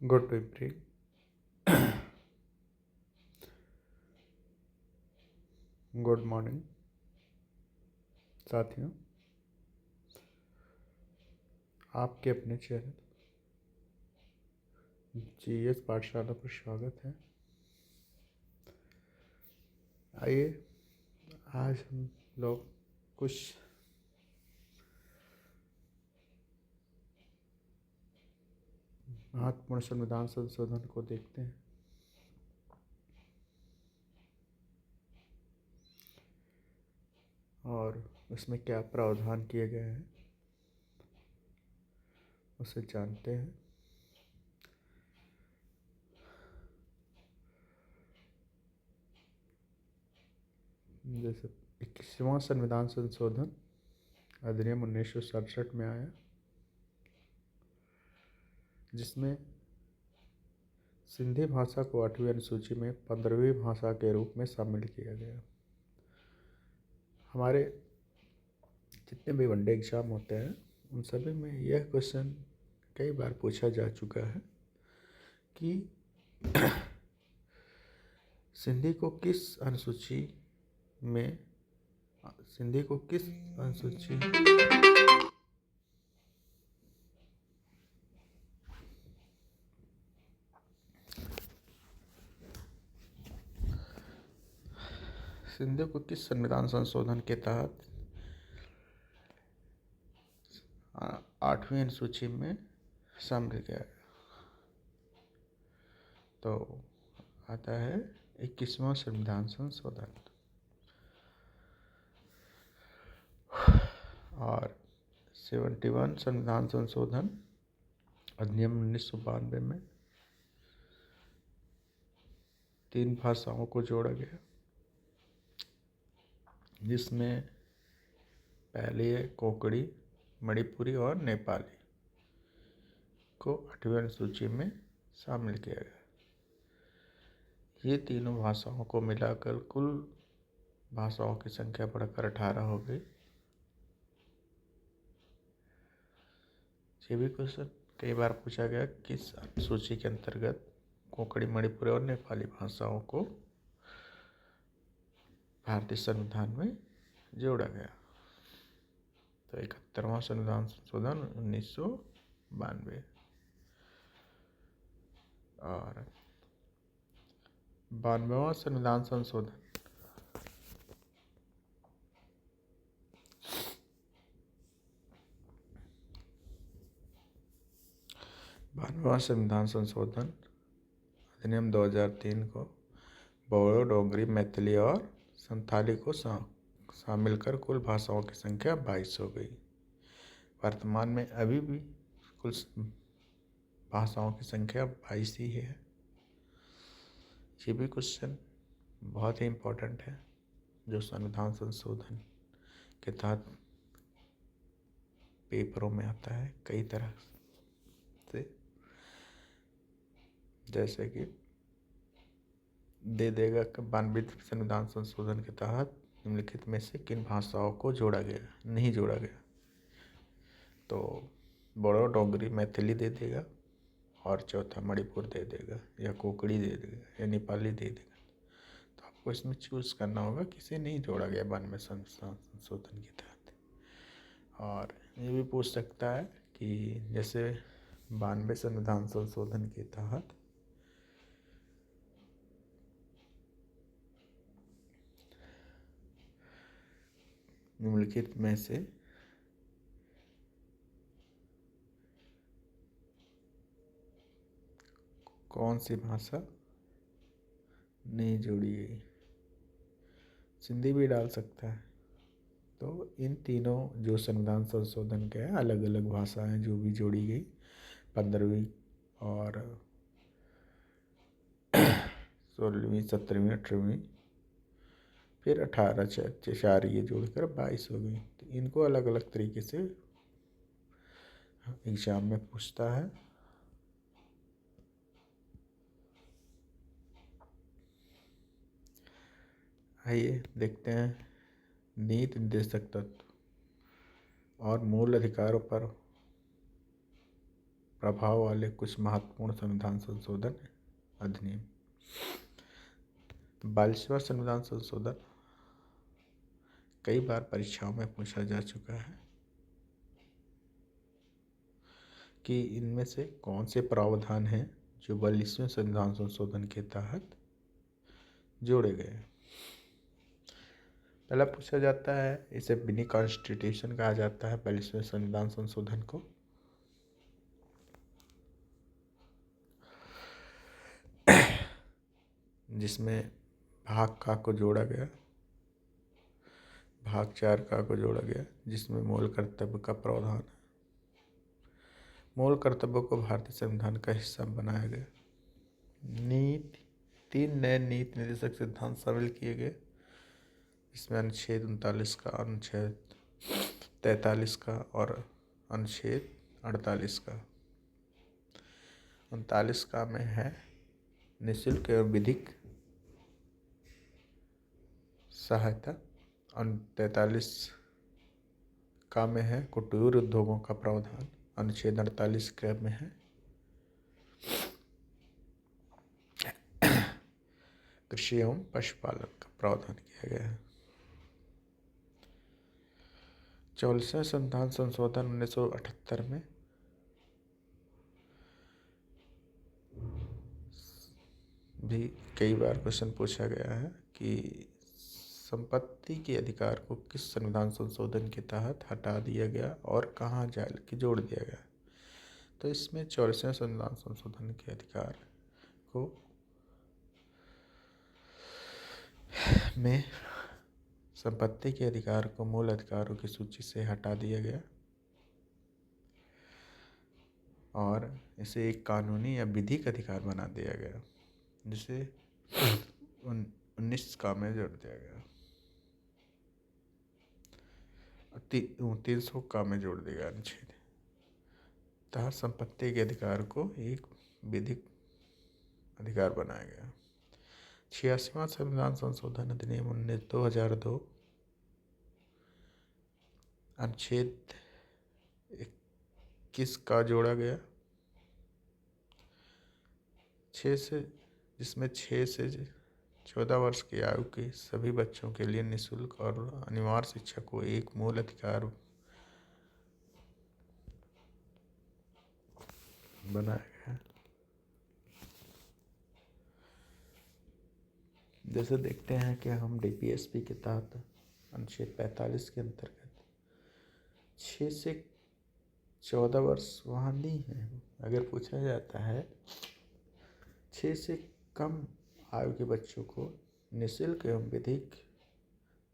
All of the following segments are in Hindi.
Good evening. गुड मॉर्निंग साथियों, आपके अपने चैनल जीएस पाठशाला पर स्वागत है। आइए आज हम लोग कुछ महत्वपूर्ण संविधान संशोधन को देखते हैं। और उसमें क्या प्रावधान किए गए हैं उसे जानते हैं। जैसे 21वां संविधान संशोधन अधिनियम 1967 में आया, जिसमें सिंधी भाषा को 8वीं अनुसूची में 15वीं भाषा के रूप में शामिल किया गया। हमारे जितने भी वनडे एग्ज़ाम होते हैं उन सभी में यह क्वेश्चन कई बार पूछा जा चुका है कि सिंधी को किस अनुसूची में सिंधी को किस अनुसूची सिंधी को किस संविधान संशोधन के तहत 8वीं अनुसूची में शामिल किया गया। तो आता है 21वां संविधान संशोधन। और 71 संविधान संशोधन अधिनियम 1992 में 3 भाषाओं को जोड़ा गया, जिसमें पहली है कोंकणी, मणिपुरी और नेपाली को 8वीं अनुसूची में शामिल किया गया। ये तीनों भाषाओं को मिलाकर कुल भाषाओं की संख्या बढ़कर 18 हो गई। ये भी क्वेश्चन कई बार पूछा गया, किस अनुसूची के अंतर्गत कोंकणी, मणिपुरी और नेपाली भाषाओं को भारतीय संविधान में जोड़ा गया। तो 71वां संविधान संशोधन 1992 और 92वां संविधान संशोधन 92वां संविधान संशोधन अधिनियम 2003 को बोडो, डोगरी, मैथिली और संथाली को शामिल कर कुल भाषाओं की संख्या 22 हो गई। वर्तमान में अभी भी कुल भाषाओं की संख्या 22 ही है। ये भी क्वेश्चन बहुत ही इम्पोर्टेंट है, जो संविधान संशोधन के तहत पेपरों में आता है कई तरह से। जैसे कि दे देगा कि 92 संविधान संशोधन के तहत निम्नलिखित में से किन भाषाओं को जोड़ा गया, नहीं जोड़ा गया। तो बोडो, डोगरी, मैथिली दे देगा और चौथा मणिपुर दे देगा, या कोंकणी दे देगा, या नेपाली दे देगा। तो आपको इसमें चूज़ करना होगा किसे नहीं जोड़ा गया 92 संशोधन के तहत। और ये भी पूछ सकता है कि जैसे 92 संविधान संशोधन के तहत निम्नलिखित में से कौन सी भाषा नहीं जोड़ी गई। सिंधी भी डाल सकता है। तो इन तीनों जो संविधान संशोधन के हैं, अलग अलग भाषाएं जो भी जोड़ी गई 15वीं और 16वीं, 17वीं, 18वीं, फिर 18 चार ये जोड़कर 22 हो गई। तो इनको अलग अलग तरीके से एग्जाम में पूछता है। आइए देखते हैं नीति निर्देशक तत्व और मूल अधिकारों पर प्रभाव वाले कुछ महत्वपूर्ण संविधान संशोधन अधिनियम। 42वां संविधान संशोधन कई बार परीक्षाओं में पूछा जा चुका है कि इनमें से कौन से प्रावधान हैं जो 42वें संविधान संशोधन के तहत जोड़े गए। पहला पूछा जाता है, इसे मिनी कॉन्स्टिट्यूशन कहा जाता है 42वें संविधान संशोधन को। जिसमें भाग का को जोड़ा गया, भाग 4 का को जोड़ा गया, जिसमें मूल कर्तव्य का प्रावधान है। मूल कर्तव्यों को भारतीय संविधान का हिस्सा बनाया गया। नीति 3 नए नीति निर्देशक सिद्धांत शामिल किए गए, इसमें अनुच्छेद 39 का, अनुच्छेद 43 का और अनुच्छेद 48 का। 39 का में है निःशुल्क एवं विधिक सहायता। 43 का में है कुटीर उद्योगों का प्रावधान। अनुच्छेद 48 का में है कृषि एवं पशुपालन का प्रावधान किया गया है। 44वें संविधान संशोधन 1978 में भी कई बार क्वेश्चन पूछा गया है कि संपत्ति के अधिकार को किस संविधान संशोधन के तहत हटा दिया गया और कहाँ जाके जोड़ दिया गया। तो इसमें 44वें संविधान संशोधन के अधिकार को में संपत्ति के अधिकार को मूल अधिकारों की सूची से हटा दिया गया और इसे एक कानूनी या विधिक अधिकार बना दिया गया, जिसे 19 का में जोड़ दिया गया, 300 का में जोड़ दिया गया अनुच्छेद। तथा संपत्ति के अधिकार को एक विधिक अधिकार बनाया गया। 86वां संविधान संशोधन अधिनियम 2002 अनुच्छेद 21 का जोड़ा गया, जिसमें 6 से 14 वर्ष की आयु के सभी बच्चों के लिए निःशुल्क और अनिवार्य शिक्षा को एक मूल अधिकार बनाया गया। जैसे देखते हैं कि हम डीपीएसपी के तहत अनुच्छेद 45 के अंतर्गत 6 से 14 वर्ष वहाँ नहीं है। अगर पूछा जाता है 6 से कम आयु के बच्चों को निःशुल्क एवं विधिक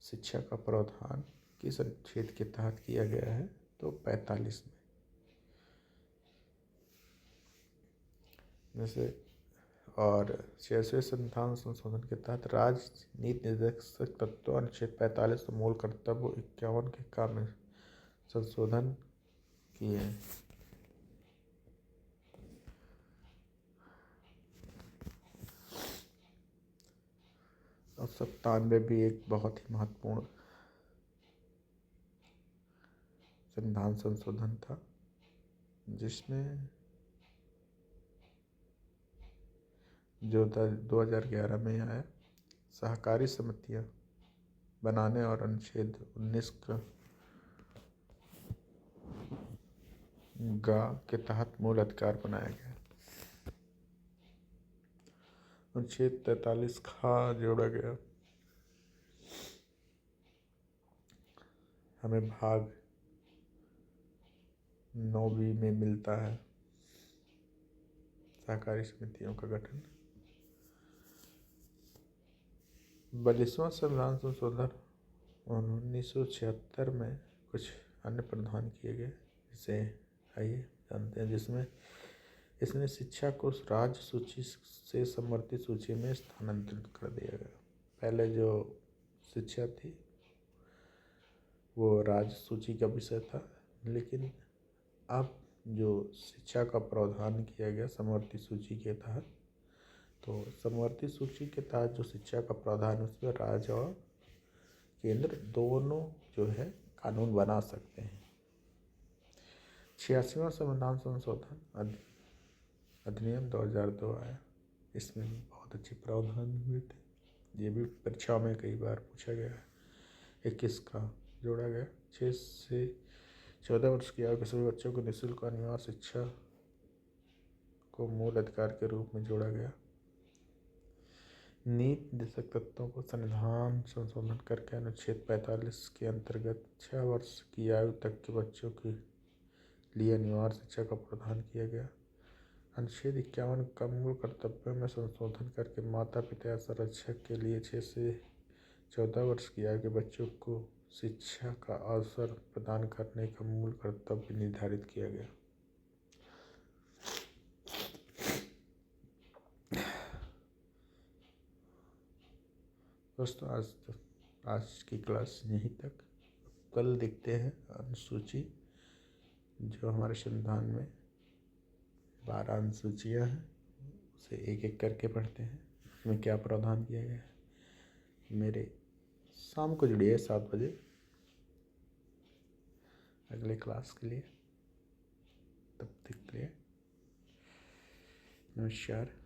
शिक्षा का प्रावधान किस अनुच्छेद के तहत किया गया है, तो 45 में। जैसे और 86वें संविधान संशोधन के तहत राज्य नीति निर्देशक तत्व अनुच्छेद 45 तो मूल कर्तव्य 51 के काम में संशोधन किए हैं। और 97 भी एक बहुत ही महत्वपूर्ण संविधान संशोधन था, जिसमें जो 2011 में आया, सहकारी समितियां बनाने और अनुच्छेद 19 के तहत मूल अधिकार बनाया गया। अनुच्छेद 43 का जोड़ा गया। हमें भाग 9B में मिलता है सहकारी समितियों का गठन। 42वां संविधान संशोधन 1976 में कुछ अन्य प्रावधान किए गए, जिसे आइए जानते हैं। जिसमें इसने शिक्षा को राज्य सूची से समर्थित सूची में स्थानांतरित कर दिया गया। पहले जो शिक्षा थी वो राज्य सूची का विषय था, लेकिन अब जो शिक्षा का प्रावधान किया गया समवर्ती सूची के तहत, तो समवर्ती सूची के तहत जो शिक्षा का प्रावधान उसमें राज्य और केंद्र दोनों जो है कानून बना सकते हैं। 86वां संविधान संशोधन अधिनियम 2002 आया। इसमें बहुत अच्छे प्रावधान हुए थे। ये भी परीक्षाओं में कई बार पूछा गया है। 21 का जोड़ा गया। 6 से 14 वर्ष की आयु के सभी बच्चों को निःशुल्क अनिवार्य शिक्षा को मूल अधिकार के रूप में जोड़ा गया। नीति निर्देशक तत्वों को संविधान संशोधन करके अनुच्छेद 45 के अंतर्गत 6 वर्ष की आयु तक के बच्चों के लिए अनिवार्य शिक्षा का प्रावधान किया गया। अनुच्छेद 51 का मूल कर्तव्यों में संशोधन करके माता पिता या संरक्षक के लिए 6 से 14 वर्ष की आयु के बच्चों को शिक्षा का अवसर प्रदान करने का मूल कर्तव्य निर्धारित किया गया। दोस्तों आज की क्लास यहीं तक। कल देखते हैं अनुसूची, जो हमारे संविधान में 12 अनुसूचियाँ हैं, उसे एक एक करके पढ़ते हैं, उसमें क्या प्रावधान किया गया है। मेरे शाम को जुड़िए 7 बजे अगले क्लास के लिए। तब तक के लिए नमस्कार।